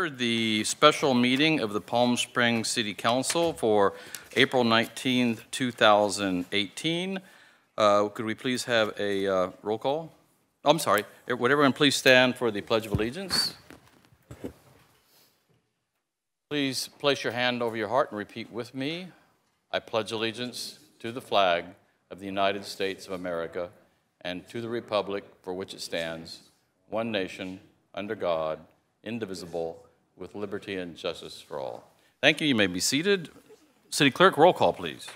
order the special meeting of the Palm Springs City Council for April 19th, 2018. Could we please have a roll call? I'm sorry. Would everyone please stand for the Pledge of Allegiance? Please place your hand over your heart and repeat with me. I pledge allegiance to the flag of the United States of America and to the republic for which it stands, one nation, under God, indivisible, with liberty and justice for all. Thank you. You may be seated. City Clerk, roll call, please.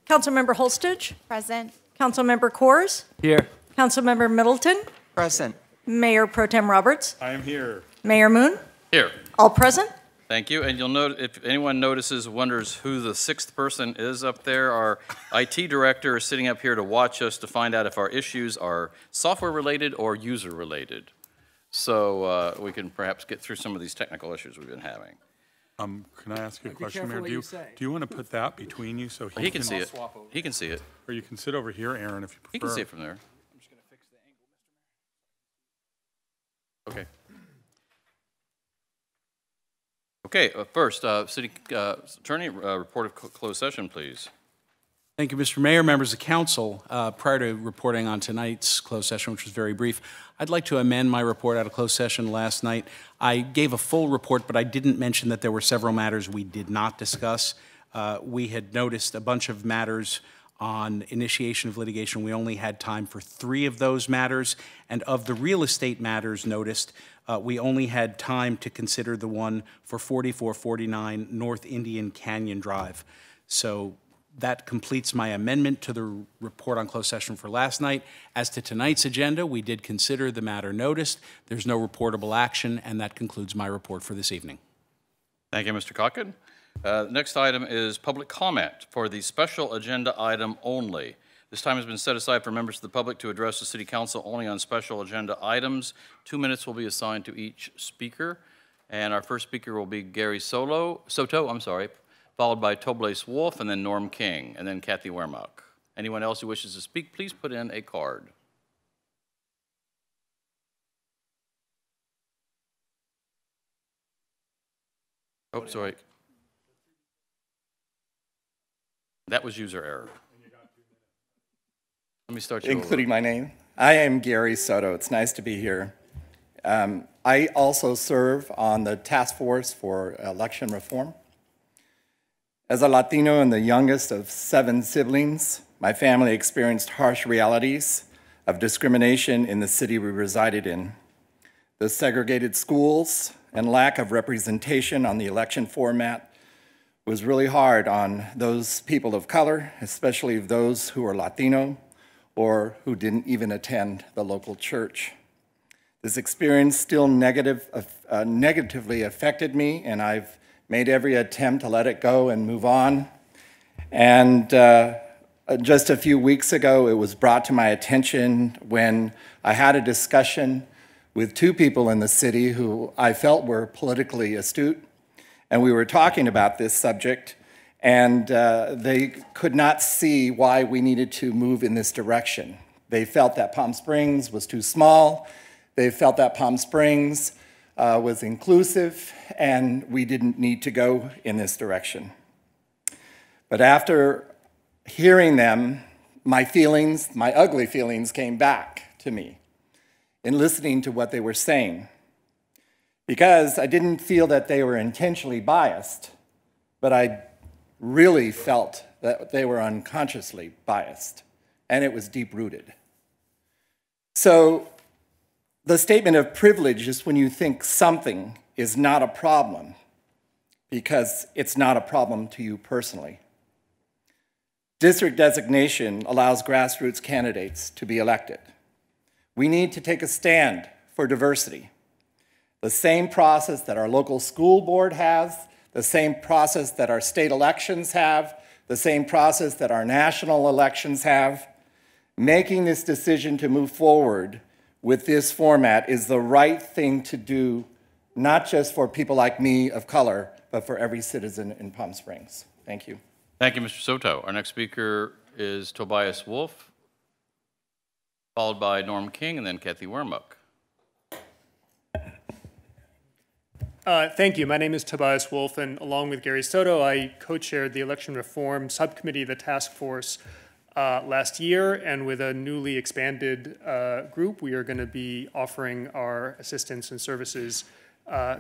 Councilmember Holstage. Present. Councilmember Coors. Here. Councilmember Middleton. Present. Mayor Pro Tem Roberts. I am here. Mayor Moon. Here. All present. Thank you. And you'll note, if anyone notices, wonders who the sixth person is up there, our IT director is sitting up here to watch us to find out if our issues are software related or user related. So we can perhaps get through some of these technical issues we've been having. Can I ask you a question, Mayor? Do you want to put that between you so he can see it? He can see it. Or you can sit over here, Aaron, if you prefer. He can see it from there. I'm just going to fix the angle, Mr. Mayor. Okay. Okay, first, City Attorney, report of closed session, please. Thank you, Mr. Mayor, members of council. Prior to reporting on tonight's closed session, which was very brief, I'd like to amend my report out of closed session last night. I gave a full report, but I didn't mention that there were several matters we did not discuss. We had noticed a bunch of matters on initiation of litigation. We only had time for 3 of those matters, and of the real estate matters noticed, we only had time to consider the one for 4449 North Indian Canyon Drive. So that completes my amendment to the report on closed session for last night. As to tonight's agenda, we did consider the matter noticed. There's no reportable action, and that concludes my report for this evening. Thank you, Mr. Cocken. Next item is public comment for the special agenda item only. This time has been set aside for members of the public to address the City Council only on special agenda items. 2 minutes will be assigned to each speaker. And our first speaker will be Gary Soto, followed by Tobias Wolf, and then Norm King, and then Kathy Wehrmuck. Anyone else who wishes to speak, please put in a card. Oh, sorry. That was user error. Let me start you including my name. I am Gary Soto. It's nice to be here. I also serve on the task force for election reform. As a Latino and the youngest of 7 siblings, my family experienced harsh realities of discrimination in the city we resided in. The segregated schools and lack of representation on the election format was really hard on those people of color, especially those who are Latino or who didn't even attend the local church. This experience still negatively affected me, and I've made every attempt to let it go and move on. And just a few weeks ago, it was brought to my attention when I had a discussion with 2 people in the city who I felt were politically astute, and we were talking about this subject, and they could not see why we needed to move in this direction. They felt that Palm Springs was too small. They felt that Palm Springs was inclusive, and we didn't need to go in this direction. But after hearing them, my feelings, my ugly feelings, came back to me in listening to what they were saying, because I didn't feel that they were intentionally biased, but I really felt that they were unconsciously biased, and it was deep-rooted. So the statement of privilege is when you think something is not a problem because it's not a problem to you personally. District designation allows grassroots candidates to be elected. We need to take a stand for diversity. The same process that our local school board has, the same process that our state elections have, the same process that our national elections have. Making this decision to move forward with this format is the right thing to do, not just for people like me of color, but for every citizen in Palm Springs. Thank you. Thank you, Mr. Soto. Our next speaker is Tobias Wolf, followed by Norm King, and then Kathy Wehrmuck. Thank you. My name is Tobias Wolf, and along with Gary Soto, I co-chaired the election reform subcommittee of the task force last year, and with a newly expanded group, we are going to be offering our assistance and services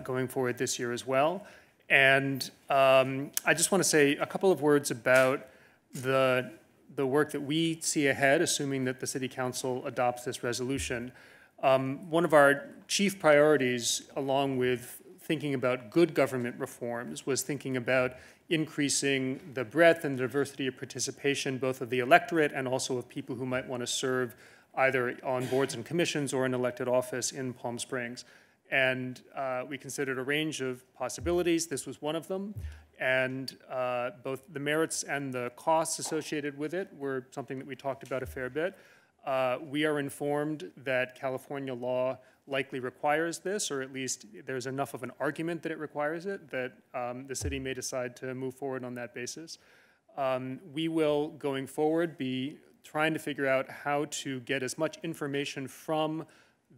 going forward this year as well. And I just want to say a couple of words about the work that we see ahead, assuming that the City Council adopts this resolution. One of our chief priorities, along with thinking about good government reforms, was thinking about increasing the breadth and diversity of participation, both of the electorate and also of people who might want to serve either on boards and commissions or in elected office in Palm Springs. And we considered a range of possibilities. This was one of them. And both the merits and the costs associated with it were something that we talked about a fair bit. We are informed that California law likely requires this, or at least there's enough of an argument that it requires it, that the city may decide to move forward on that basis. We will, going forward, be trying to figure out how to get as much information from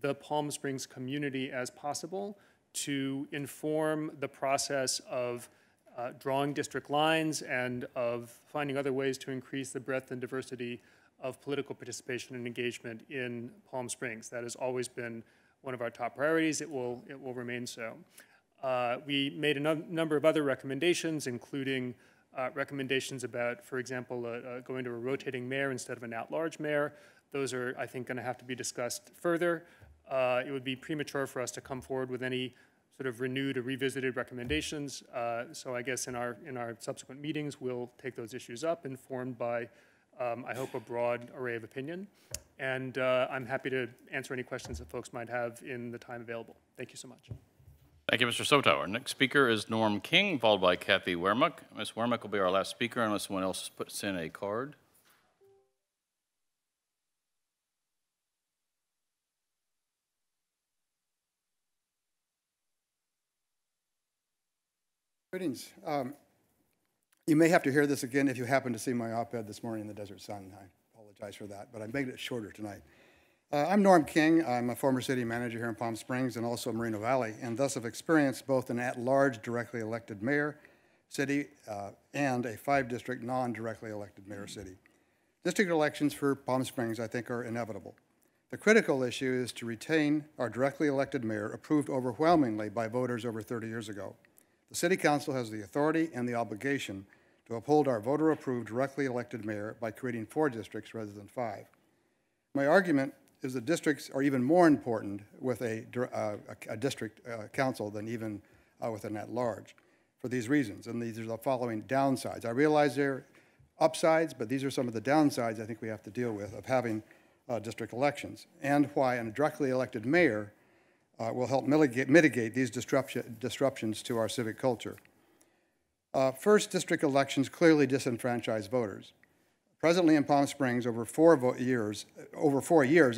the Palm Springs community as possible to inform the process of drawing district lines and of finding other ways to increase the breadth and diversity of political participation and engagement in Palm Springs. That has always been one of our top priorities. It will remain so. We made a number of other recommendations, including recommendations about, for example, going to a rotating mayor instead of an at-large mayor. Those are, I think, going to have to be discussed further. It would be premature for us to come forward with any sort of renewed or revisited recommendations. So I guess in our subsequent meetings, we'll take those issues up, informed by, I hope, a broad array of opinion. And I'm happy to answer any questions that folks might have in the time available. Thank you so much. Thank you, Mr. Soto. Our next speaker is Norm King, followed by Kathy Wermuck. Ms. Wermuck will be our last speaker unless someone else puts in a card. Greetings. You may have to hear this again if you happen to see my op-ed this morning in the Desert Sun. I apologize for that, but I made it shorter tonight. I'm Norm King. I'm a former city manager here in Palm Springs and also Moreno Valley, and thus have experienced both an at-large directly elected mayor city and a 5-district non-directly elected mayor city. District elections for Palm Springs, I think, are inevitable. The critical issue is to retain our directly elected mayor, approved overwhelmingly by voters over 30 years ago. The City Council has the authority and the obligation to uphold our voter-approved directly elected mayor by creating 4 districts rather than 5. My argument is that districts are even more important with a district council than even with an at-large for these reasons, and these are the following downsides. I realize there are upsides, but these are some of the downsides I think we have to deal with of having district elections, and why a directly elected mayor will help mitigate these disruptions to our civic culture. First, district elections clearly disenfranchise voters. Presently in Palm Springs, over 4 years,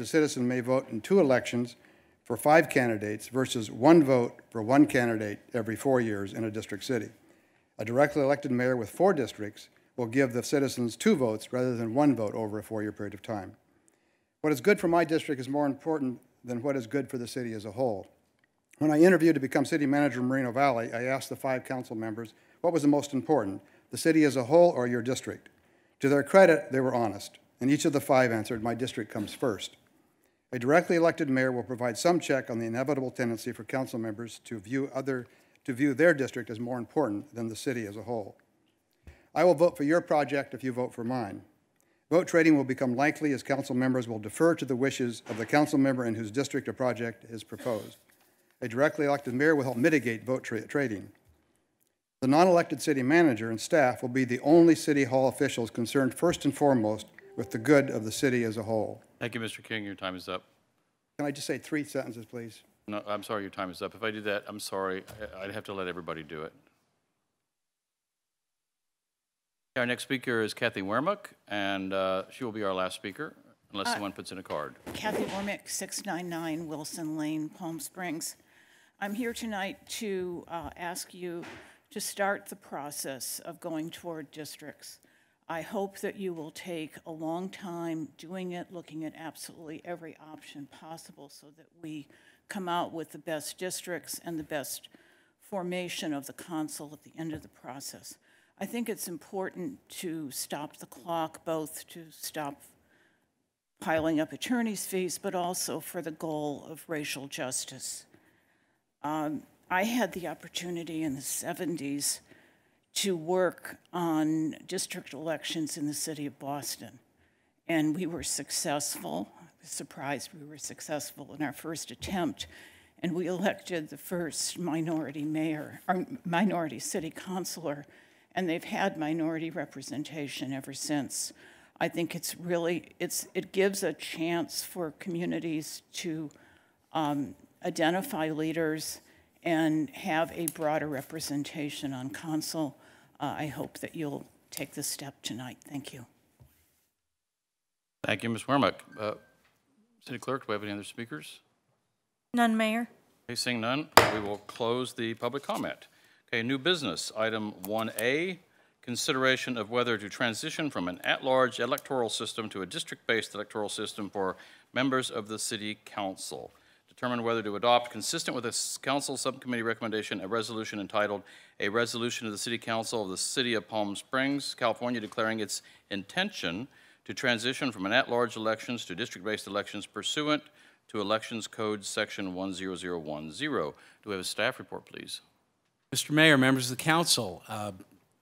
a citizen may vote in 2 elections for 5 candidates versus 1 vote for 1 candidate every 4 years in a district city. A directly elected mayor with 4 districts will give the citizens 2 votes rather than 1 vote over a 4-year period of time. What is good for my district is more important than what is good for the city as a whole. When I interviewed to become city manager in Moreno Valley, I asked the 5 council members what was the most important, the city as a whole or your district. To their credit, they were honest, and each of the 5 answered, my district comes first. A directly elected mayor will provide some check on the inevitable tendency for council members to view their district as more important than the city as a whole. I will vote for your project if you vote for mine. Vote trading will become likely as council members will defer to the wishes of the council member in whose district a project is proposed. A directly elected mayor will help mitigate vote trading. The non-elected city manager and staff will be the only city hall officials concerned first and foremost with the good of the city as a whole. Thank you, Mr. King. Your time is up. Can I just say 3 sentences, please? No, I'm sorry, your time is up. If I do that, I'm sorry. I'd have to let everybody do it. Our next speaker is Kathy Wermuck, and she will be our last speaker, unless someone puts in a card. Kathy Wermuck, 699 Wilson Lane, Palm Springs. I'm here tonight to ask you to start the process of going toward districts. I hope that you will take a long time doing it, looking at absolutely every option possible so that we come out with the best districts and the best formation of the council at the end of the process. I think it's important to stop the clock, both to stop piling up attorney's fees, but also for the goal of racial justice. I had the opportunity in the 70s to work on district elections in the city of Boston, and we were successful. I was surprised we were successful in our first attempt, and we elected the first minority mayor, or minority city councilor, and they've had minority representation ever since. I think it's really, it gives a chance for communities to identify leaders and have a broader representation on council. I hope that you'll take this step tonight. Thank you. Thank you, Ms. Wermuck. City Clerk, do we have any other speakers? None, Mayor. Okay, seeing none, we will close the public comment. Okay, new business, item 1A, consideration of whether to transition from an at-large electoral system to a district-based electoral system for members of the City Council. Determine whether to adopt, consistent with the Council Subcommittee recommendation, a resolution entitled, "A Resolution of the City Council of the City of Palm Springs, California, declaring its intention to transition from an at-large elections to district-based elections pursuant to Elections Code Section 10010. Do we have a staff report, please? Mr. Mayor, members of the council,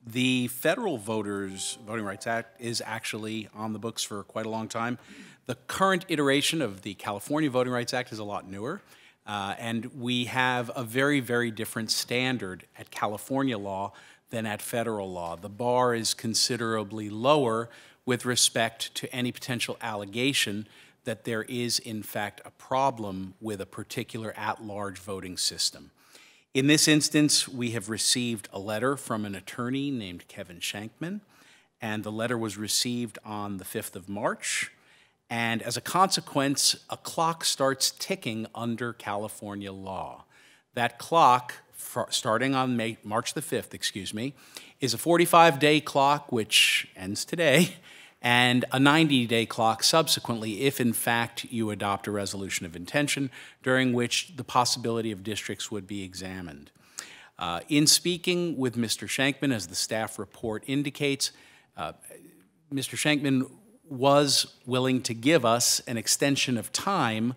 the Federal Voting Rights Act is actually on the books for quite a long time. The current iteration of the California Voting Rights Act is a lot newer, and we have a very, very different standard at California law than at federal law. The bar is considerably lower with respect to any potential allegation that there is, in fact, a problem with a particular at-large voting system. In this instance, we have received a letter from an attorney named Kevin Shankman, and the letter was received on the 5th of March. And as a consequence, a clock starts ticking under California law. That clock, starting on March the 5th, is a 45-day clock, which ends today, and a 90-day clock subsequently if, in fact, you adopt a resolution of intention during which the possibility of districts would be examined. In speaking with Mr. Shankman, as the staff report indicates, Mr. Shankman was willing to give us an extension of time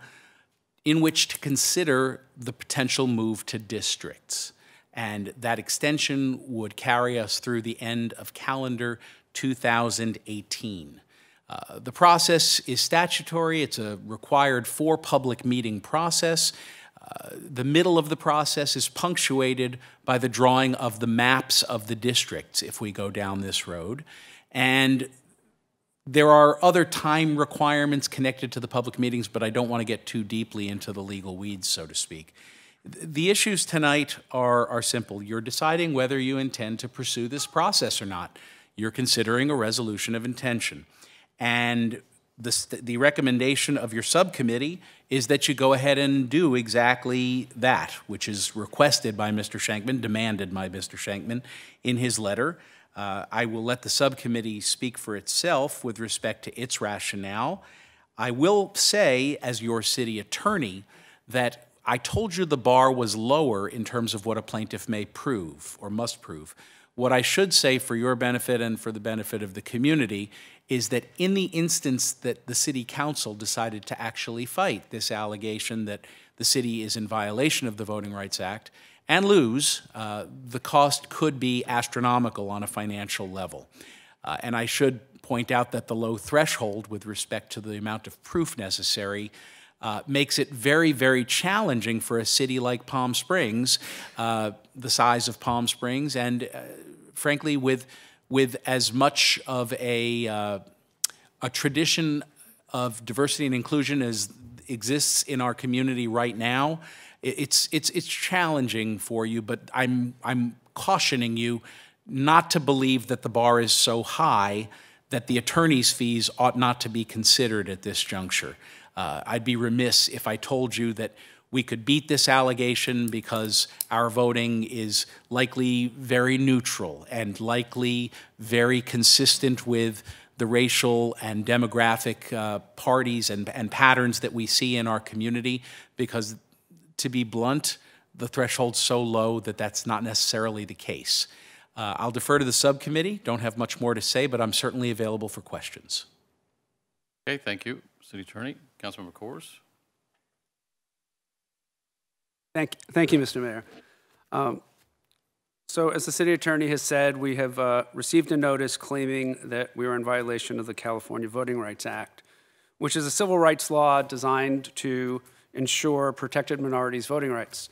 in which to consider the potential move to districts. And that extension would carry us through the end of calendar 2018. The process is statutory. It's a required 4 public meeting process. The middle of the process is punctuated by the drawing of the maps of the districts if we go down this road. And there are other time requirements connected to the public meetings, but I don't want to get too deeply into the legal weeds, so to speak. The issues tonight are simple. You're deciding whether you intend to pursue this process or not. You're considering a resolution of intention. And the recommendation of your subcommittee is that you go ahead and do exactly that, which is requested by Mr. Shankman, demanded by Mr. Shankman in his letter. I will let the subcommittee speak for itself with respect to its rationale. I will say, as your city attorney, that I told you the bar was lower in terms of what a plaintiff may prove or must prove. What I should say for your benefit and for the benefit of the community is that in the instance that the city council decided to actually fight this allegation that the city is in violation of the Voting Rights Act and lose, the cost could be astronomical on a financial level. And I should point out that the low threshold with respect to the amount of proof necessary makes it very, very challenging for a city like Palm Springs, the size of Palm Springs, and frankly, with as much of a tradition of diversity and inclusion as exists in our community right now, it's challenging for you. But I'm cautioning you not to believe that the bar is so high that the attorney's fees ought not to be considered at this juncture. I'd be remiss if I told you that we could beat this allegation because our voting is likely very neutral and likely very consistent with the racial and demographic parties and patterns that we see in our community, because, to be blunt, the threshold's so low that that's not necessarily the case. I'll defer to the subcommittee. Don't have much more to say, but I'm certainly available for questions. Okay, thank you. City Attorney, Councilmember Coors. Thank you, Mr. Mayor. So as the city attorney has said, we have received a notice claiming that we are in violation of the California Voting Rights Act, which is a civil rights law designed to ensure protected minorities' voting rights.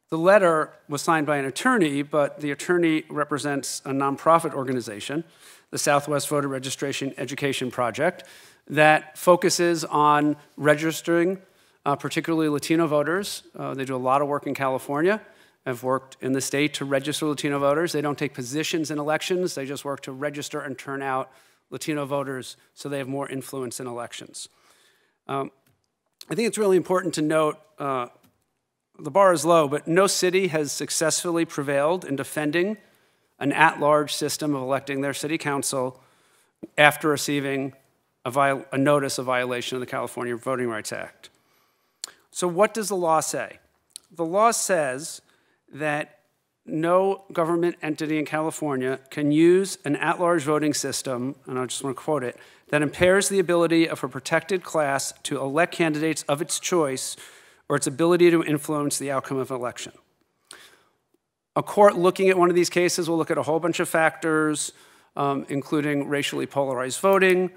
The letter was signed by an attorney, but the attorney represents a nonprofit organization, the Southwest Voter Registration Education Project, that focuses on registering particularly Latino voters. They do a lot of work in California. Have worked in the state to register Latino voters. They don't take positions in elections. They just work to register and turn out Latino voters so they have more influence in elections. I think it's really important to note the bar is low, but no city has successfully prevailed in defending an at-large system of electing their city council after receiving a notice of violation of the California Voting Rights Act. So what does the law say? The law says that no government entity in California can use an at-large voting system, and I just want to quote it, that impairs the ability of a protected class to elect candidates of its choice or its ability to influence the outcome of an election. A court looking at one of these cases will look at a whole bunch of factors, including racially polarized voting.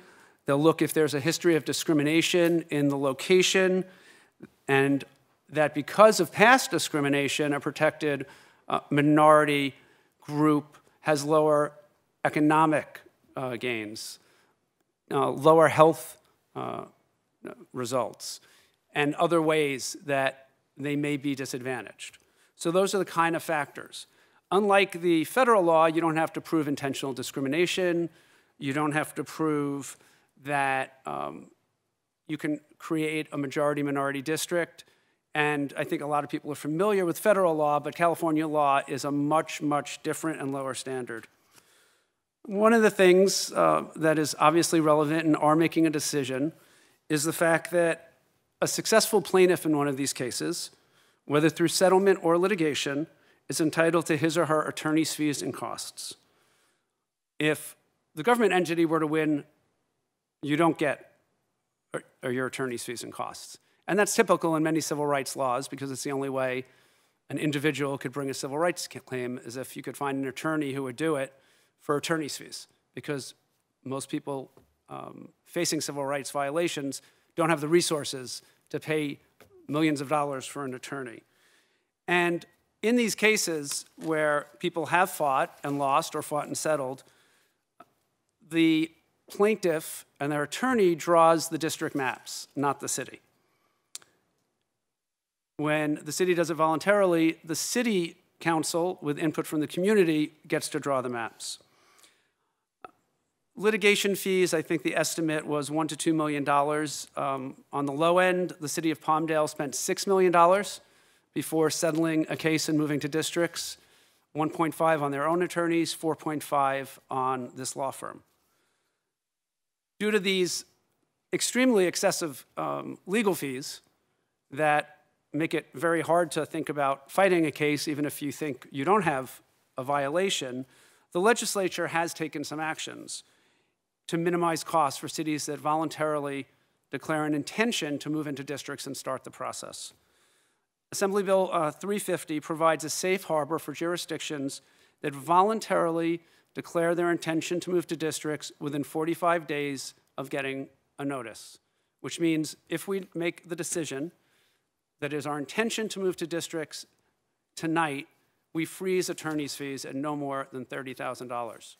They'll look if there's a history of discrimination in the location, and that because of past discrimination, a protected minority group has lower economic gains, lower health results, and other ways that they may be disadvantaged. So those are the kind of factors. Unlike the federal law, you don't have to prove intentional discrimination. You don't have to prove that you can create a majority-minority district. And I think a lot of people are familiar with federal law, but California law is a much, much different and lower standard. One of the things that is obviously relevant in our making a decision is the fact that a successful plaintiff in one of these cases, whether through settlement or litigation, is entitled to his or her attorney's fees and costs. If the government entity were to win, you don't get your attorney's fees and costs. And that's typical in many civil rights laws because it's the only way an individual could bring a civil rights claim is if you could find an attorney who would do it for attorney's fees, because most people facing civil rights violations don't have the resources to pay millions of dollars for an attorney. And in these cases where people have fought and lost or fought and settled, the plaintiff and their attorney draws the district maps, not the city. When the city does it voluntarily, the city council, with input from the community, gets to draw the maps. Litigation fees, I think the estimate was $1 to $2 million. On the low end, the city of Palmdale spent $6 million before settling a case and moving to districts, 1.5 on their own attorneys, 4.5 on this law firm. Due to these extremely excessive legal fees that make it very hard to think about fighting a case even if you think you don't have a violation, the legislature has taken some actions to minimize costs for cities that voluntarily declare an intention to move into districts and start the process. Assembly Bill 350 provides a safe harbor for jurisdictions that voluntarily declare their intention to move to districts within 45 days of getting a notice, which means if we make the decision that is our intention to move to districts tonight, we freeze attorney's fees at no more than $30,000.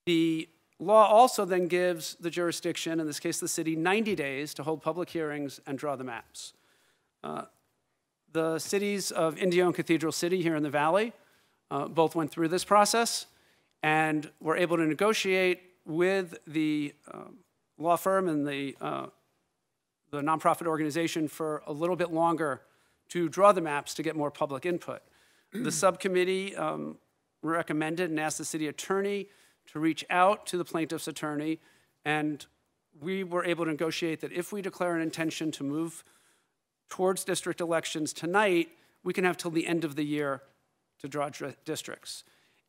The law also then gives the jurisdiction, in this case the city, 90 days to hold public hearings and draw the maps. The cities of Indio and Cathedral City here in the Valley both went through this process and were able to negotiate with the law firm and the nonprofit organization for a little bit longer to draw the maps to get more public input. The subcommittee recommended and asked the city attorney to reach out to the plaintiff's attorney, and we were able to negotiate that if we declare an intention to move towards district elections tonight, we can have till the end of the year to draw districts.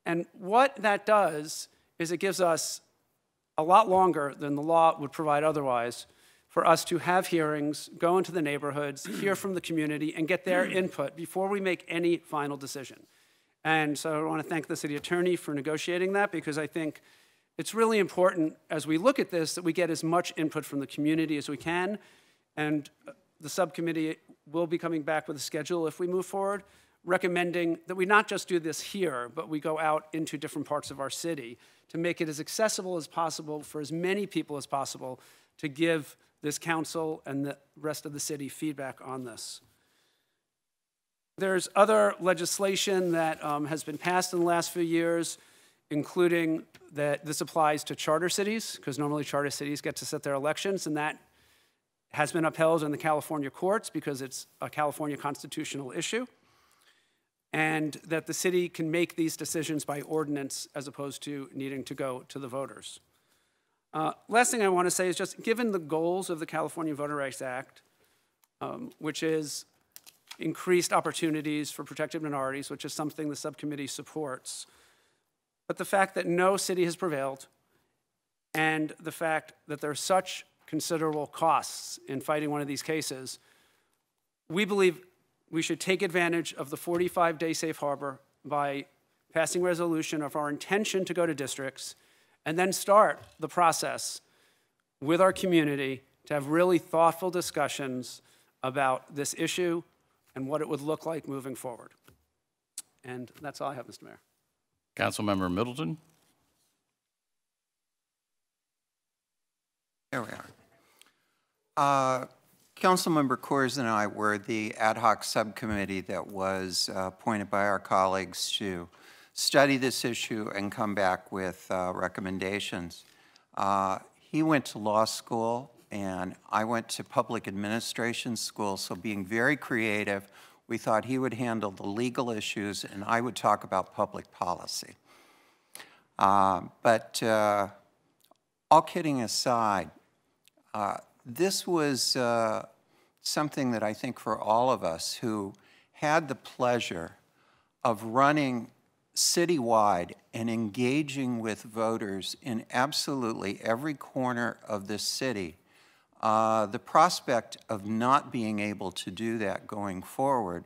And what that does is it gives us a lot longer than the law would provide otherwise for us to have hearings, go into the neighborhoods, hear from the community, and get their input before we make any final decision. And so I want to thank the city attorney for negotiating that, because I think it's really important as we look at this that we get as much input from the community as we can. And the subcommittee will be coming back with a schedule if we move forward, recommending that we not just do this here, but we go out into different parts of our city to make it as accessible as possible for as many people as possible to give this council and the rest of the city feedback on this. There's other legislation that has been passed in the last few years, including that this applies to charter cities, because normally charter cities get to set their elections, and that has been upheld in the California courts because it's a California constitutional issue, and that the city can make these decisions by ordinance as opposed to needing to go to the voters. Last thing I want to say is just given the goals of the California Voting Rights Act, which is increased opportunities for protected minorities, which is something the subcommittee supports, but the fact that no city has prevailed and the fact that there are such considerable costs in fighting one of these cases, we believe we should take advantage of the 45-day safe harbor by passing resolution of our intention to go to districts and then start the process with our community to have really thoughtful discussions about this issue and what it would look like moving forward. And that's all I have, Mr. Mayor. Councilmember Middleton. There we are. Councilmember Coors and I were the ad hoc subcommittee that was appointed by our colleagues to study this issue and come back with recommendations. He went to law school and I went to public administration school, so being very creative, we thought he would handle the legal issues and I would talk about public policy. But all kidding aside, this was something that I think for all of us who had the pleasure of running citywide and engaging with voters in absolutely every corner of this city, the prospect of not being able to do that going forward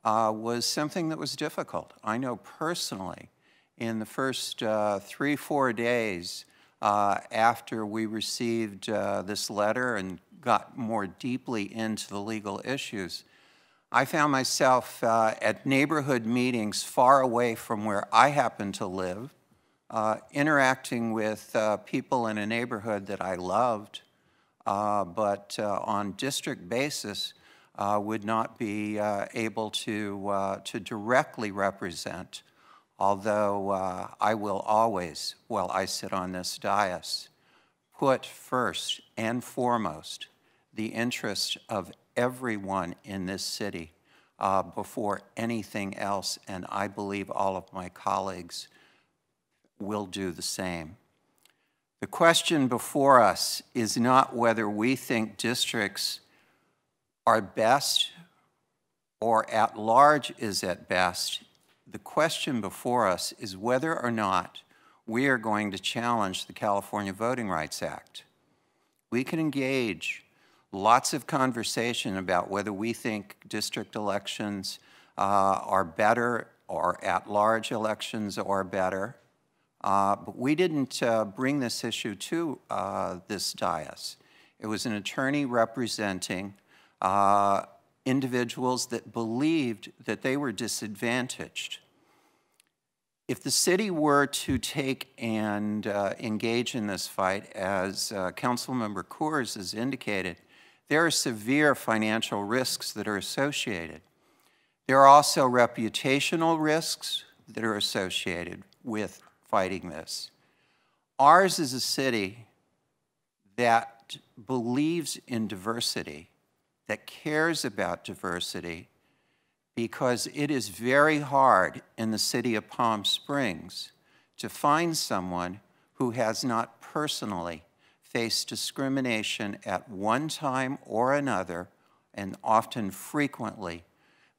was something that was difficult. I know personally, in the first 3-4 days after we received this letter and got more deeply into the legal issues, I found myself at neighborhood meetings far away from where I happen to live, interacting with people in a neighborhood that I loved, but on district basis would not be able to directly represent, although I will always, while I sit on this dais, put first and foremost the interest of everyone in this city before anything else, and I believe all of my colleagues will do the same. The question before us is not whether we think districts are best or at large is at best. The question before us is whether or not we are going to challenge the California Voting Rights Act. We can engage lots of conversation about whether we think district elections are better or at-large elections are better. But we didn't bring this issue to this dais. It was an attorney representing individuals that believed that they were disadvantaged. If the city were to take and engage in this fight, as Councilmember Coors has indicated, there are severe financial risks that are associated. There are also reputational risks that are associated with fighting this. Ours is a city that believes in diversity, that cares about diversity, because it is very hard in the city of Palm Springs to find someone who has not personally faced discrimination at one time or another and often frequently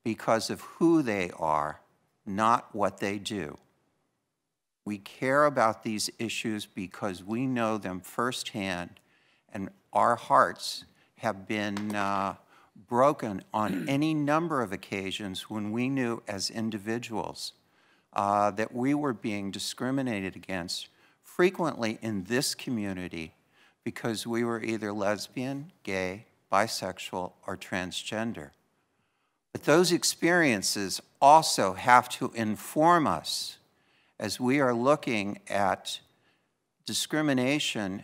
because of who they are, not what they do. We care about these issues because we know them firsthand, and our hearts have been broken on any number of occasions when we knew as individuals that we were being discriminated against, frequently in this community, because we were either lesbian, gay, bisexual, or transgender. But those experiences also have to inform us as we are looking at discrimination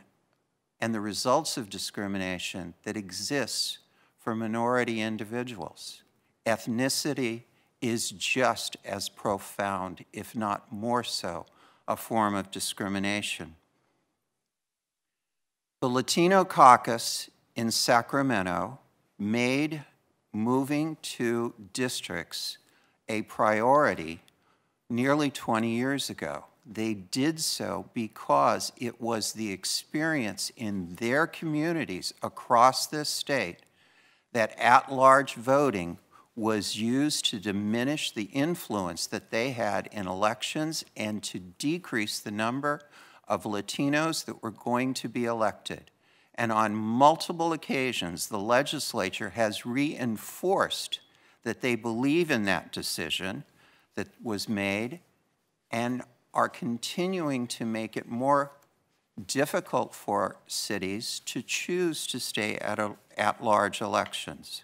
and the results of discrimination that exists for minority individuals. Ethnicity is just as profound, if not more so, a form of discrimination. The Latino Caucus in Sacramento made moving to districts a priority nearly 20 years ago. They did so because it was the experience in their communities across this state that at-large voting was used to diminish the influence that they had in elections and to decrease the number of Latinos that were going to be elected. And on multiple occasions, the legislature has reinforced that they believe in that decision that was made and are continuing to make it more difficult for cities to choose to stay at large elections.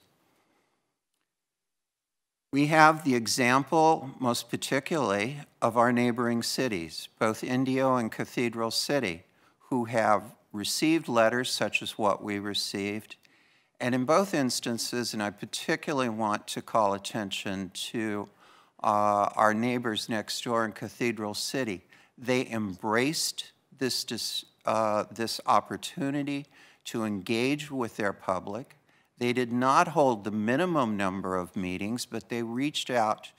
We have the example, most particularly, of our neighboring cities, both Indio and Cathedral City, who have received letters such as what we received. And in both instances, and I particularly want to call attention to our neighbors next door in Cathedral City, they embraced this opportunity to engage with their public. They did not hold the minimum number of meetings, but they reached out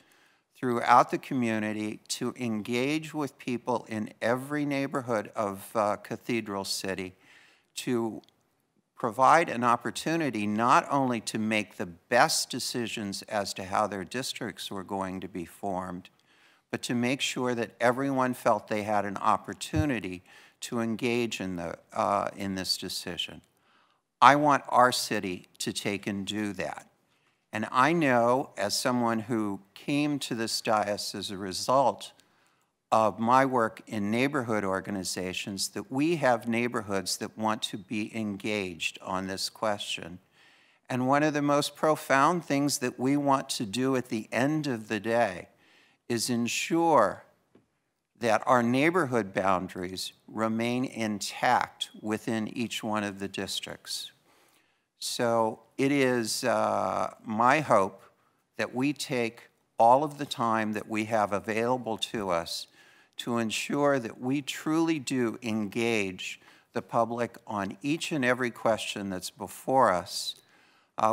throughout the community to engage with people in every neighborhood of Cathedral City to provide an opportunity not only to make the best decisions as to how their districts were going to be formed, but to make sure that everyone felt they had an opportunity to engage in this decision. I want our city to take and do that. And I know, as someone who came to this dais as a result of my work in neighborhood organizations, that we have neighborhoods that want to be engaged on this question. And one of the most profound things that we want to do at the end of the day is ensure that our neighborhood boundaries remain intact within each one of the districts. So it is my hope that we take all of the time that we have available to us to ensure that we truly do engage the public on each and every question that's before us.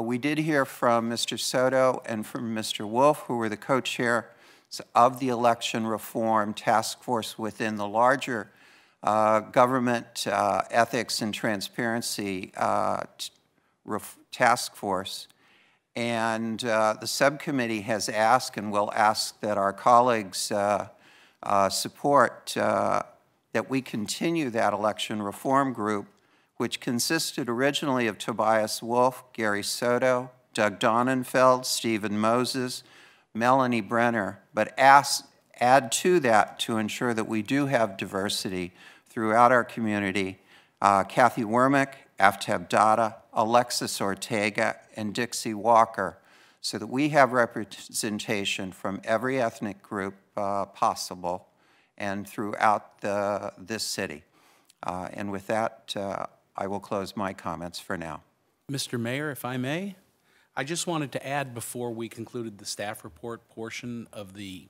We did hear from Mr. Soto and from Mr. Wolf, who were the co-chairs of the election reform task force within the larger government ethics and transparency task force. And the subcommittee has asked and will ask that our colleagues support that we continue that election reform group, which consisted originally of Tobias Wolf, Gary Soto, Doug Donenfeld, Stephen Moses, Melanie Brenner, but add to that to ensure that we do have diversity throughout our community, Kathy Wormick, Aftab Dada, Alexis Ortega, and Dixie Walker, so that we have representation from every ethnic group possible and throughout this city. And with that, I will close my comments for now. Mr. Mayor, if I may, I just wanted to add before we concluded the staff report portion of the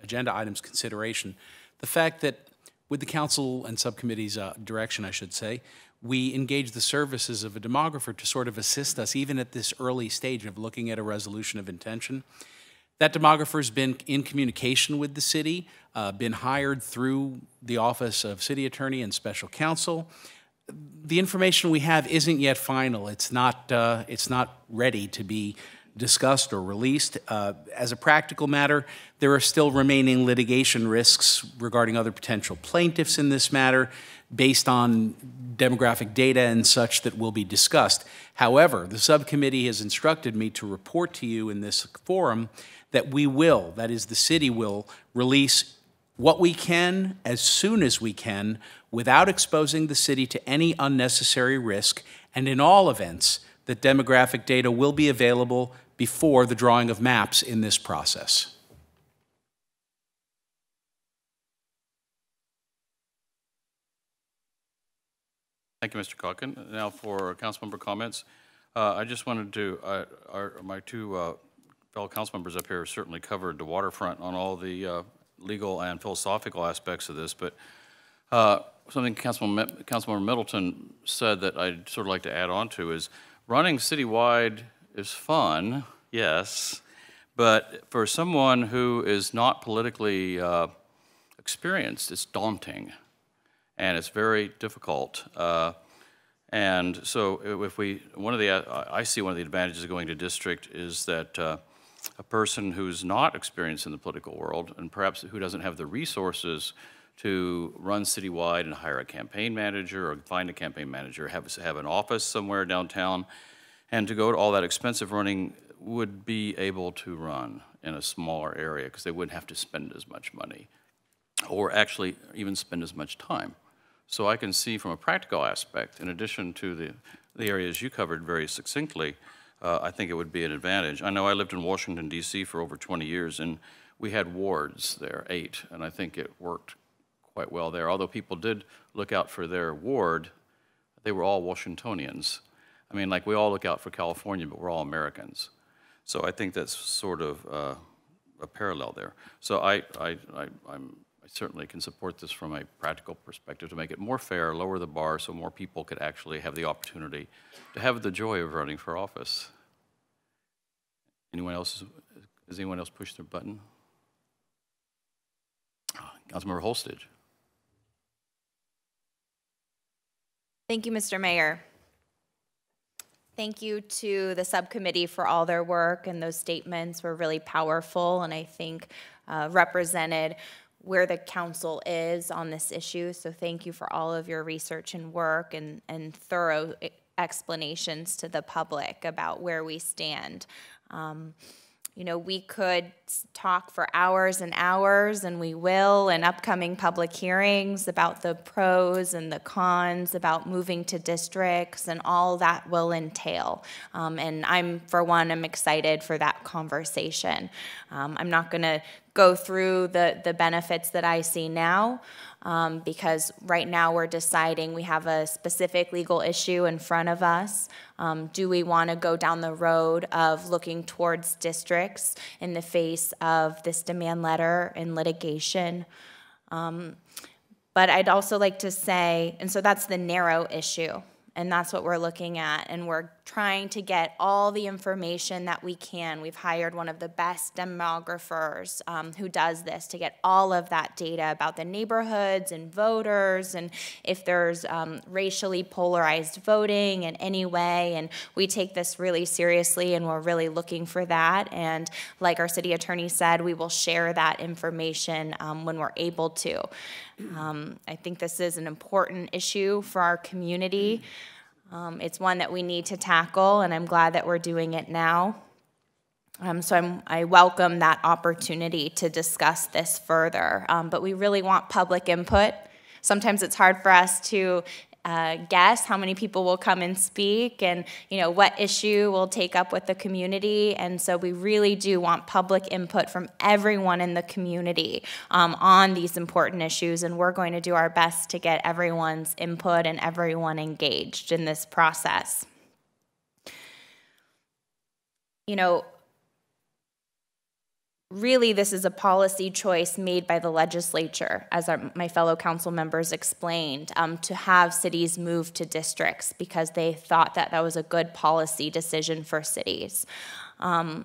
agenda items consideration, the fact that with the council and subcommittee's direction, I should say, we engaged the services of a demographer to sort of assist us even at this early stage of looking at a resolution of intention. That demographer's been in communication with the city, been hired through the Office of City Attorney and Special Counsel, the information we have isn't yet final. It's not ready to be discussed or released. As a practical matter, there are still remaining litigation risks regarding other potential plaintiffs in this matter based on demographic data and such that will be discussed. However, the subcommittee has instructed me to report to you in this forum that we will, that is, the city will, release what we can as soon as we can without exposing the city to any unnecessary risk, and in all events, that demographic data will be available before the drawing of maps in this process. Thank you, Mr. Calkin. Now for council member comments. I just wanted to, my two fellow council members up here certainly covered the waterfront on all the legal and philosophical aspects of this, but something Councilmember Middleton said that I'd sort of like to add on to is running citywide is fun, yes, but for someone who is not politically experienced, it's daunting and it's very difficult. And so if I see one of the advantages of going to district is that a person who's not experienced in the political world and perhaps who doesn't have the resources to run citywide and hire a campaign manager or find a campaign manager, have an office somewhere downtown, and to go to all that expensive running would be able to run in a smaller area because they wouldn't have to spend as much money or actually even spend as much time. So I can see from a practical aspect, in addition to the areas you covered very succinctly, I think it would be an advantage. I know I lived in Washington, D.C. for over 20 years, and we had wards there, 8, and I think it worked quite well there. Although people did look out for their ward, they were all Washingtonians. I mean, like we all look out for California, but we're all Americans. So I think that's sort of a parallel there. So I certainly can support this from a practical perspective to make it more fair, lower the bar so more people could actually have the opportunity to have the joy of running for office. Anyone else? Has anyone else pushed their button? Councilmember Holstage. Thank you, Mr. Mayor. Thank you to the subcommittee for all their work, and those statements were really powerful and I think represented where the council is on this issue. So thank you for all of your research and work and thorough explanations to the public about where we stand. You know, we could talk for hours and hours, and we will in upcoming public hearings about the pros and the cons, about moving to districts, and all that will entail. And I'm, for one, I'm excited for that conversation. I'm not going to go through the benefits that I see now, because right now we're deciding we have a specific legal issue in front of us. Do we want to go down the road of looking towards districts in the face of this demand letter and litigation? But I'd also like to say, and so that's the narrow issue, and that's what we're looking at, and we're trying to get all the information that we can. We've hired one of the best demographers who does this to get all of that data about the neighborhoods and voters and if there's racially polarized voting in any way, and we take this really seriously and we're really looking for that, and like our city attorney said, we will share that information when we're able to. I think this is an important issue for our community. It's one that we need to tackle, and I'm glad that we're doing it now. So I welcome that opportunity to discuss this further, but we really want public input. Sometimes it's hard for us to guess how many people will come and speak and what issue will take up with the community, and so we really do want public input from everyone in the community on these important issues, and we're going to do our best to get everyone's input and everyone engaged in this process. Really, this is a policy choice made by the legislature, as my fellow council members explained, to have cities move to districts because they thought that that was a good policy decision for cities. The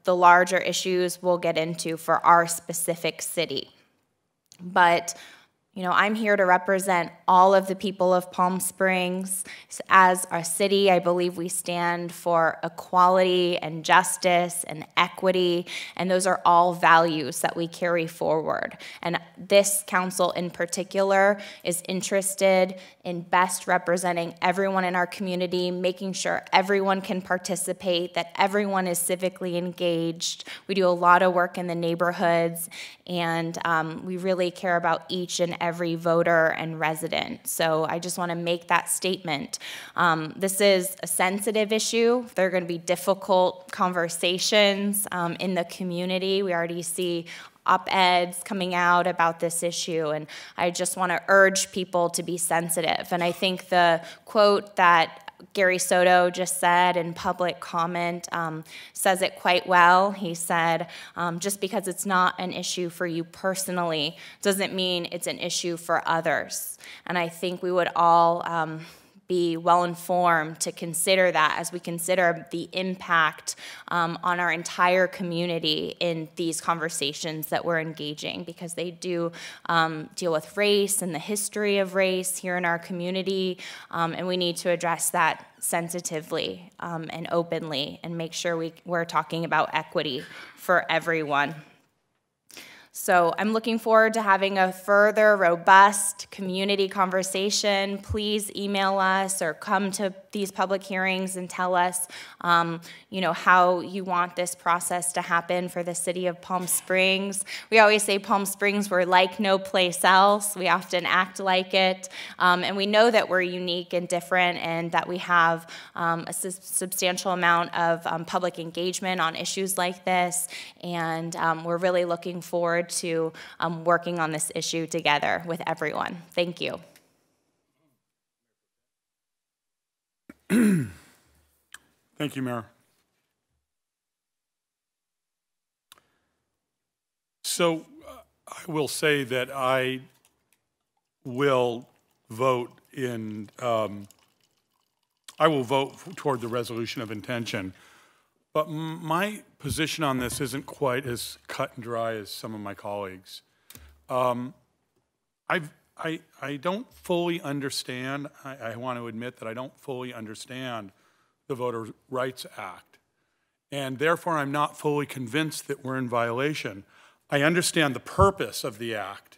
larger issues we'll get into for our specific city. But, You know, I'm here to represent all of the people of Palm Springs. As our city, I believe we stand for equality and justice and equity, and those are all values that we carry forward. And this council in particular is interested in best representing everyone in our community, making sure everyone can participate, that everyone is civically engaged. We do a lot of work in the neighborhoods, and we really care about each and every voter and resident. So I just want to make that statement. This is a sensitive issue. There are going to be difficult conversations in the community. We already see op-eds coming out about this issue, and I just want to urge people to be sensitive. And I think the quote that Gary Soto just said in public comment says it quite well. He said, just because it's not an issue for you personally doesn't mean it's an issue for others. And I think we would all be well informed to consider that as we consider the impact on our entire community in these conversations that we're engaging, because they do deal with race and the history of race here in our community, and we need to address that sensitively and openly and make sure we're talking about equity for everyone. So I'm looking forward to having a further robust community conversation. Please email us or come to these public hearings and tell us, you know, how you want this process to happen for the city of Palm Springs. We always say Palm Springs, we're like no place else. We often act like it. And we know that we're unique and different, and that we have a substantial amount of public engagement on issues like this. And we're really looking forward to working on this issue together with everyone. Thank you. Thank you, Mayor. So I will say that I will vote toward the resolution of intention. But my position on this isn't quite as cut and dry as some of my colleagues. I don't fully understand, I want to admit that I don't fully understand the Voter Rights Act. And therefore, I'm not fully convinced that we're in violation. I understand the purpose of the act.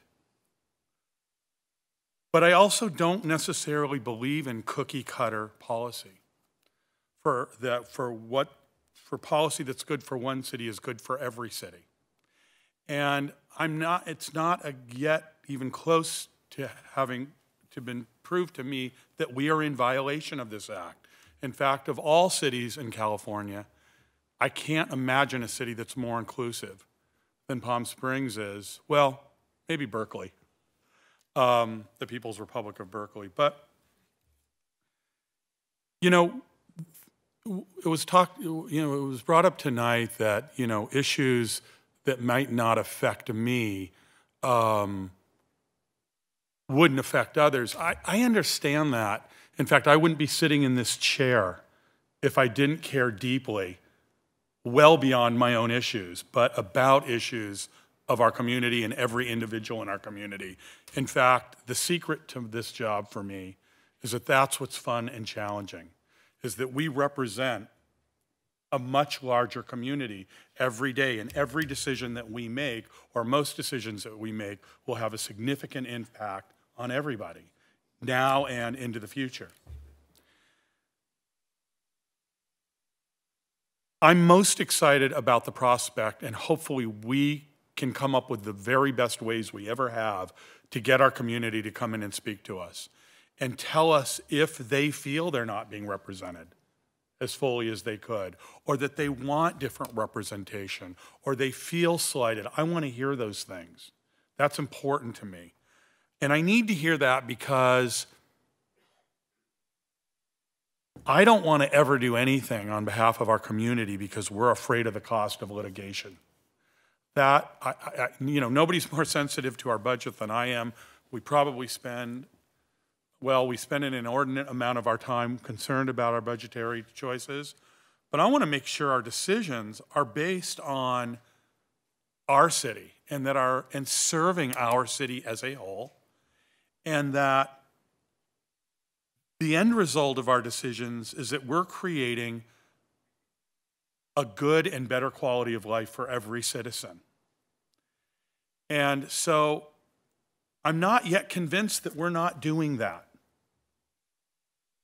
But I also don't necessarily believe in cookie cutter policy. For policy that's good for one city is good for every city. And it's not yet even close to having been proved to me that we are in violation of this act. In fact, of all cities in California, I can't imagine a city that's more inclusive than Palm Springs is. Well, maybe Berkeley, the People's Republic of Berkeley. But, you know, it was brought up tonight that, you know, issues that might not affect me wouldn't affect others. I understand that. In fact, I wouldn't be sitting in this chair if I didn't care deeply, well beyond my own issues, but about issues of our community and every individual in our community. In fact, the secret to this job for me is that that's what's fun and challenging, is that we represent a much larger community every day, and every decision that we make, or most decisions that we make, will have a significant impact on everybody, now and into the future. I'm most excited about the prospect, and hopefully we can come up with the very best ways we ever have to get our community to come in and speak to us and tell us if they feel they're not being represented as fully as they could, or that they want different representation, or they feel slighted. I want to hear those things. That's important to me. And I need to hear that because I don't want to ever do anything on behalf of our community because we're afraid of the cost of litigation. That, you know, nobody's more sensitive to our budget than I am. We probably spend an inordinate amount of our time concerned about our budgetary choices. But I want to make sure our decisions are based on our city and serving our city as a whole, and that the end result of our decisions is that we're creating a good and better quality of life for every citizen. And so I'm not yet convinced that we're not doing that.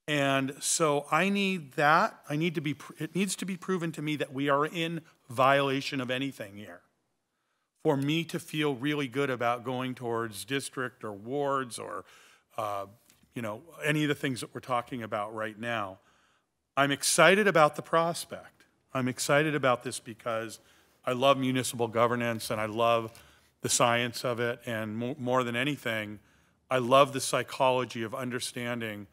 And so I need that. It needs to be proven to me that we are in violation of anything here for me to feel really good about going towards district or wards or any of the things that we're talking about right now. I'm excited about the prospect. I'm excited about this because I love municipal governance and I love the science of it, and more than anything, I love the psychology of understanding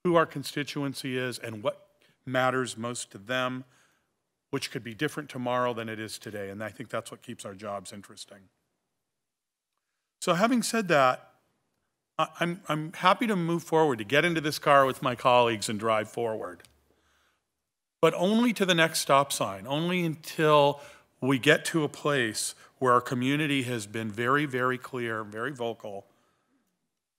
who our constituency is and what matters most to them, which could be different tomorrow than it is today. And I think that's what keeps our jobs interesting. So having said that, I'm happy to move forward, to get into this car with my colleagues and drive forward. But only to the next stop sign, only until we get to a place where our community has been very, very clear, very vocal,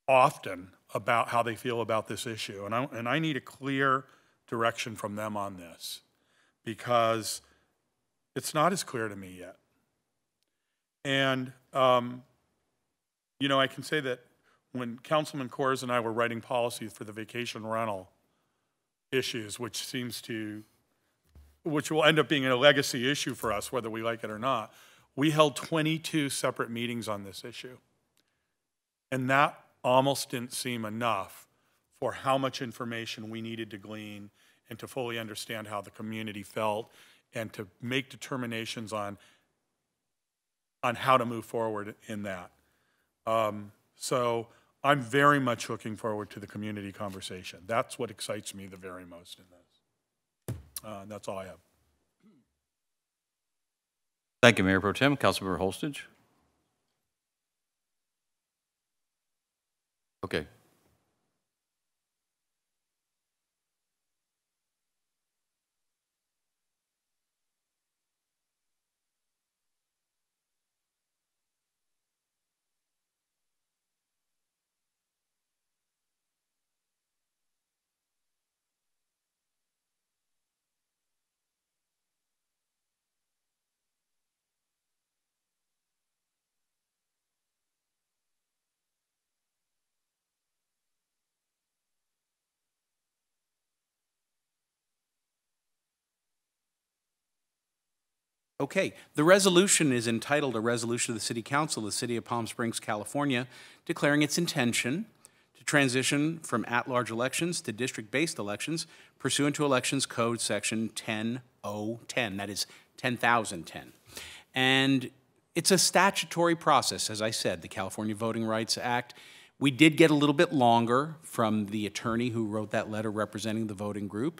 often about how they feel about this issue. And I need a clear direction from them on this, because it's not as clear to me yet. And, I can say that when Councilman Kors and I were writing policies for the vacation rental issues, which will end up being a legacy issue for us, whether we like it or not, we held 22 separate meetings on this issue. And that almost didn't seem enough for how much information we needed to glean and to fully understand how the community felt and to make determinations on how to move forward in that. So I'm very much looking forward to the community conversation. That's what excites me the very most in this. That's all I have. Thank you, Mayor Pro Tem. Councilmember Holstage. Okay. Okay, the resolution is entitled, "A Resolution of the City Council of the City of Palm Springs, California, declaring its intention to transition from at-large elections to district-based elections pursuant to Elections Code Section 10010, that is 10,010. And it's a statutory process, as I said, the California Voting Rights Act. We did get a little bit longer from the attorney who wrote that letter representing the voting group.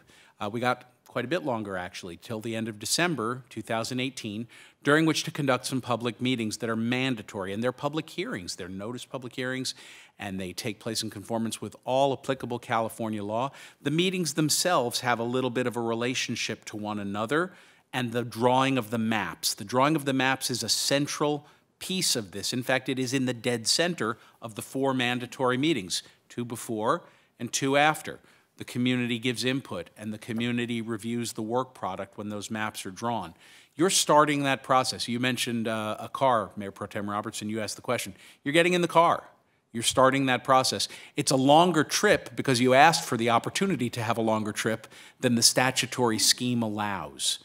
We got quite a bit longer, actually, till the end of December 2018, during which to conduct some public meetings that are mandatory. And they're public hearings. They're noticed public hearings, and they take place in conformance with all applicable California law. The meetings themselves have a little bit of a relationship to one another, and the drawing of the maps. The drawing of the maps is a central piece of this. In fact, it is in the dead center of the 4 mandatory meetings, 2 before and 2 after. The community gives input, and the community reviews the work product when those maps are drawn. You're starting that process. You mentioned a car, Mayor Pro Tem Robertson. You asked the question. You're getting in the car. You're starting that process. It's a longer trip because you asked for the opportunity to have a longer trip than the statutory scheme allows.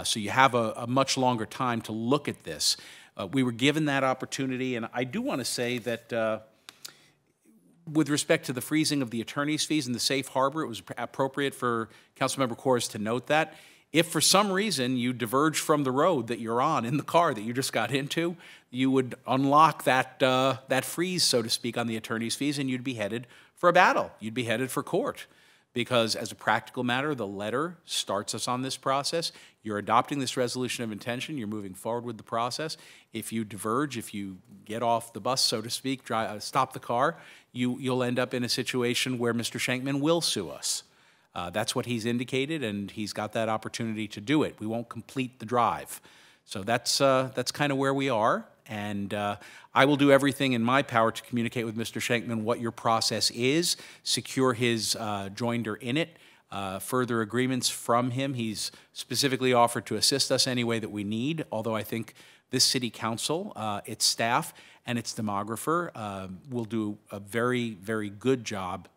So you have a much longer time to look at this. We were given that opportunity, and I do want to say that with respect to the freezing of the attorney's fees and the safe harbor, it was appropriate for Councilmember Kors to note that. If for some reason you diverge from the road that you're on in the car that you just got into, you would unlock that freeze, so to speak, on the attorney's fees, and you'd be headed for a battle. You'd be headed for court. Because as a practical matter, the letter starts us on this process. You're adopting this resolution of intention. You're moving forward with the process. If you diverge, if you get off the bus, so to speak, stop the car, you'll end up in a situation where Mr. Shankman will sue us. That's what he's indicated, and he's got that opportunity to do it. We won't complete the drive. So that's kind of where we are. And I will do everything in my power to communicate with Mr. Schenkman what your process is, secure his joinder in it, further agreements from him. He's specifically offered to assist us any way that we need, although I think this city council, its staff, and its demographer will do a very, very good job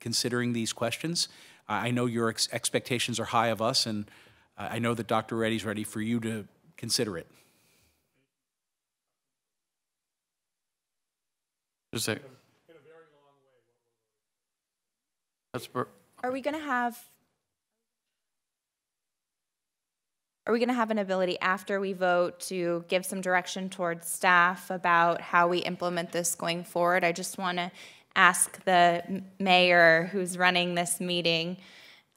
considering these questions. I know your expectations are high of us, and I know that Dr. Reddy's ready for you to consider it. Just a, that's Are we going to have an ability after we vote to give some direction towards staff about how we implement this going forward? I just want to ask the mayor who's running this meeting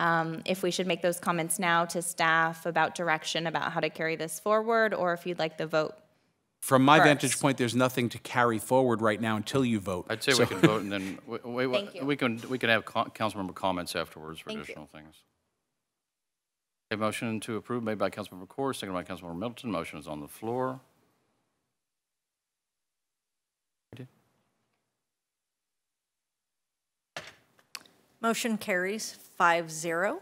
if we should make those comments now to staff about direction about how to carry this forward, or if you'd like the vote. From my vantage point, there's nothing to carry forward right now until you vote. I'd say we can vote, and then we can have council member comments afterwards for additional things. A motion to approve made by Councilmember Corr, seconded by Councilmember Middleton. Motion is on the floor. Motion carries 5-0.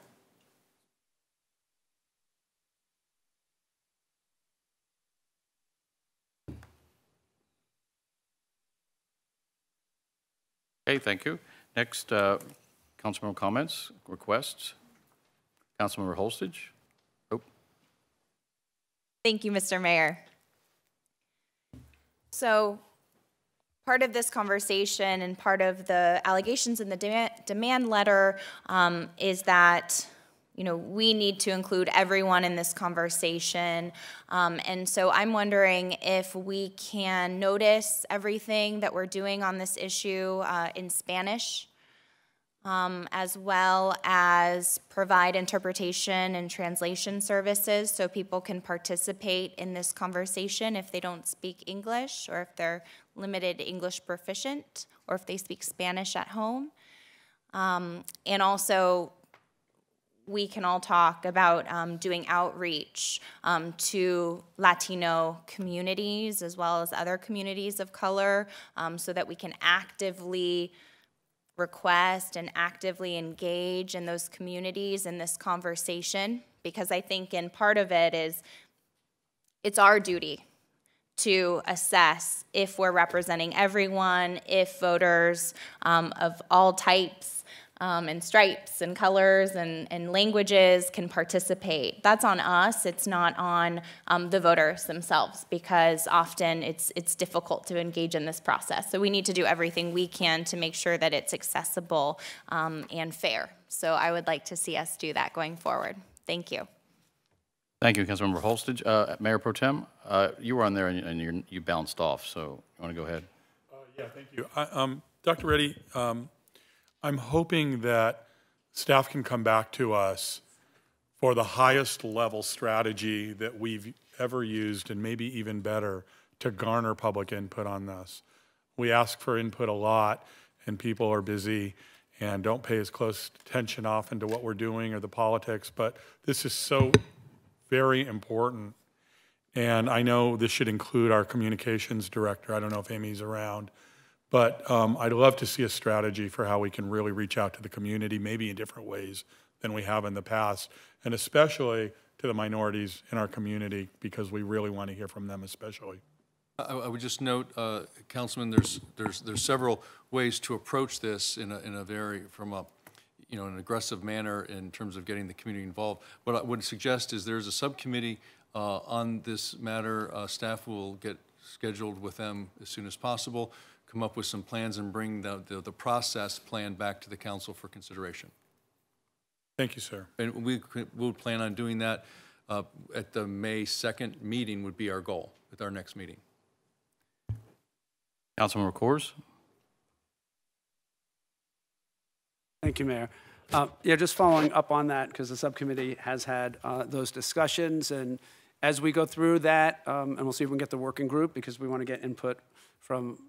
Okay, thank you. Next, councilmember comments, requests. Councilmember Holstage. Oh. Thank you, Mr. Mayor. So part of this conversation and part of the allegations in the demand letter is that we need to include everyone in this conversation. And so I'm wondering if we can notice everything that we're doing on this issue in Spanish, as well as provide interpretation and translation services so people can participate in this conversation if they don't speak English, or if they're limited English proficient, or if they speak Spanish at home. And also, we can all talk about doing outreach to Latino communities as well as other communities of color so that we can actively request and actively engage in those communities in this conversation, because I think in part of it is it's our duty to assess if we're representing everyone, if voters of all types and stripes and colors and languages can participate. That's on us. It's not on the voters themselves, because often it's difficult to engage in this process. So we need to do everything we can to make sure that it's accessible and fair. So I would like to see us do that going forward. Thank you. Thank you, Councilmember Holstage. Mayor Pro Tem, you were on there and you bounced off, so you want to go ahead? Yeah, thank you. Dr. Reddy, I'm hoping that staff can come back to us for the highest level strategy that we've ever used, and maybe even better, to garner public input on this. We ask for input a lot, and people are busy and don't pay as close attention often to what we're doing or the politics, but this is so very important. And I know this should include our communications director. I don't know if Amy's around. But I'd love to see a strategy for how we can really reach out to the community, maybe in different ways than we have in the past, and especially to the minorities in our community, because we really want to hear from them especially. I would just note, Councilman, there's several ways to approach this in a very, from a, an aggressive manner in terms of getting the community involved. What I would suggest is there's a subcommittee on this matter. Staff will get scheduled with them as soon as possible, come up with some plans, and bring the process plan back to the council for consideration. Thank you, sir. And we'll plan on doing that at the May 2nd meeting would be our goal at our next meeting. Councilmember Corrs. Thank you, Mayor. Yeah, just following up on that, because the subcommittee has had those discussions, and as we go through that, and we'll see if we can get the working group, because we want to get input from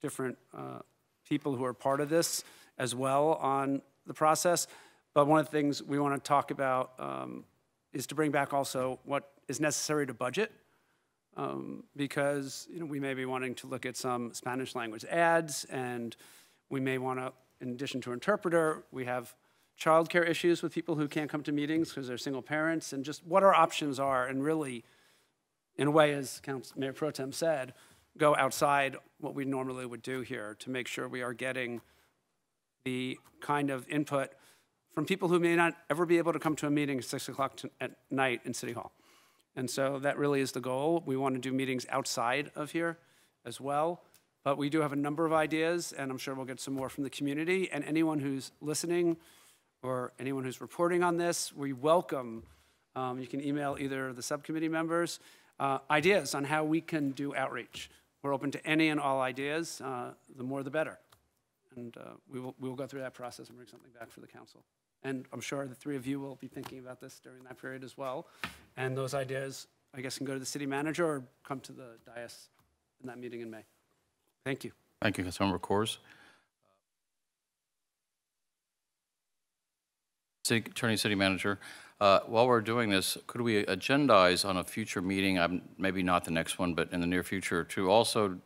different people who are part of this as well on the process. But one of the things we want to talk about is to bring back also what is necessary to budget because we may be wanting to look at some Spanish language ads, and we may want to, in addition to interpreter, we have childcare issues with people who can't come to meetings because they're single parents, and just what our options are, and really, in a way, as Mayor Pro Tem said, go outside what we normally would do here to make sure we are getting the kind of input from people who may not ever be able to come to a meeting at 6 o'clock at night in City Hall. And so that really is the goal. We want to do meetings outside of here as well. But we do have a number of ideas, and I'm sure we'll get some more from the community. And anyone who's listening or anyone who's reporting on this, we welcome, you can email either the subcommittee members, ideas on how we can do outreach. We're open to any and all ideas. The more, the better. And we will go through that process and bring something back for the council. And I'm sure the three of you will be thinking about this during that period as well. And those ideas, I guess, can go to the city manager or come to the dais in that meeting in May. Thank you. Thank you, Councilmember Coors. Attorney City Manager, while we're doing this, could we agendize on a future meeting, maybe not the next one, but in the near future, to also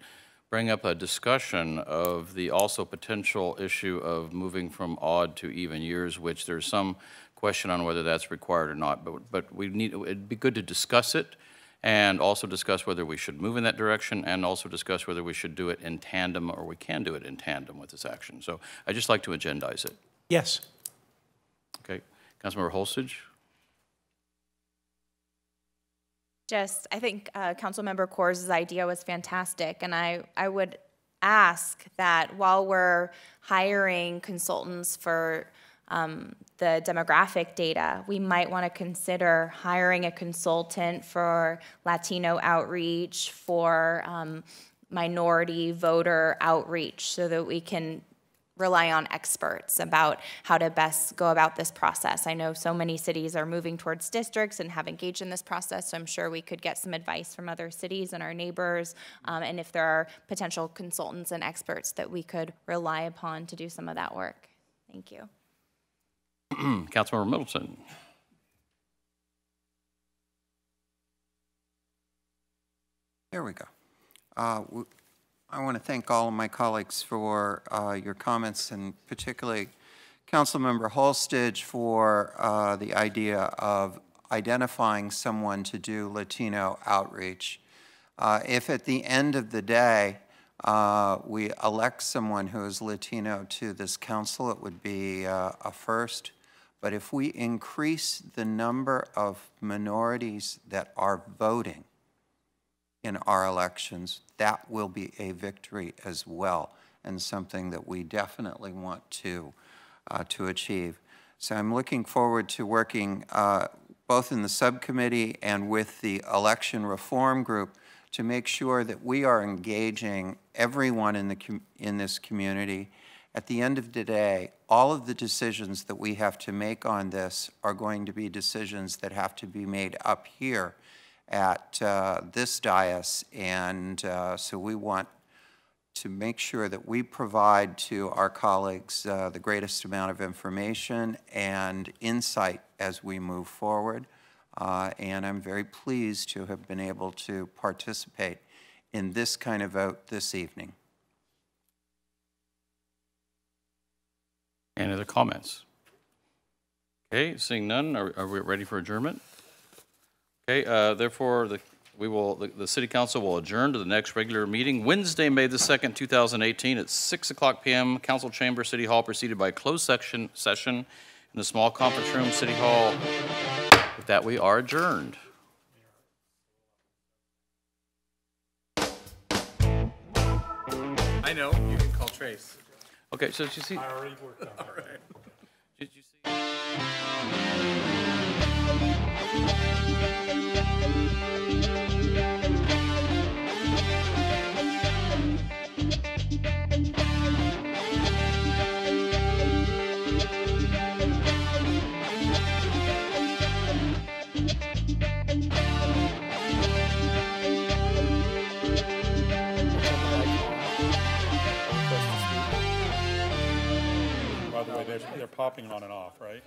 bring up a discussion of the also potential issue of moving from odd to even years, which there's some question on whether that's required or not, but it'd be good to discuss it and also discuss whether we should move in that direction and also discuss whether we should do it in tandem or we can do it in tandem with this action. So I'd just like to agendize it. Yes. Okay. Councilmember Holstage? I think Councilmember Coors' idea was fantastic, and I would ask that while we're hiring consultants for the demographic data, we might want to consider hiring a consultant for Latino outreach, for minority voter outreach, so that we can rely on experts about how to best go about this process. I know so many cities are moving towards districts and have engaged in this process, so I'm sure we could get some advice from other cities and our neighbors, and if there are potential consultants and experts that we could rely upon to do some of that work. Thank you. Councilmember Middleton. There we go. I want to thank all of my colleagues for your comments, and particularly Councilmember Holstage for the idea of identifying someone to do Latino outreach. If at the end of the day we elect someone who is Latino to this council, it would be a first. But if we increase the number of minorities that are voting in our elections, that will be a victory as well, and something that we definitely want to achieve. So I'm looking forward to working both in the subcommittee and with the election reform group to make sure that we are engaging everyone in this community. At the end of the day, all of the decisions that we have to make on this are going to be decisions that have to be made up here at this dais, and so we want to make sure that we provide to our colleagues the greatest amount of information and insight as we move forward. And I'm very pleased to have been able to participate in this kind of vote this evening. Any other comments? Okay, seeing none, are we ready for adjournment? Okay, therefore, the City Council will adjourn to the next regular meeting, Wednesday, May the 2nd, 2018, at 6 o'clock p.m., Council Chamber, City Hall, preceded by a closed session in the small conference room, City Hall. With that, we are adjourned. I know, you can call Trace. Okay, so did you see? I already worked on it. All right. Did you see? By the way, they're popping on and off, right?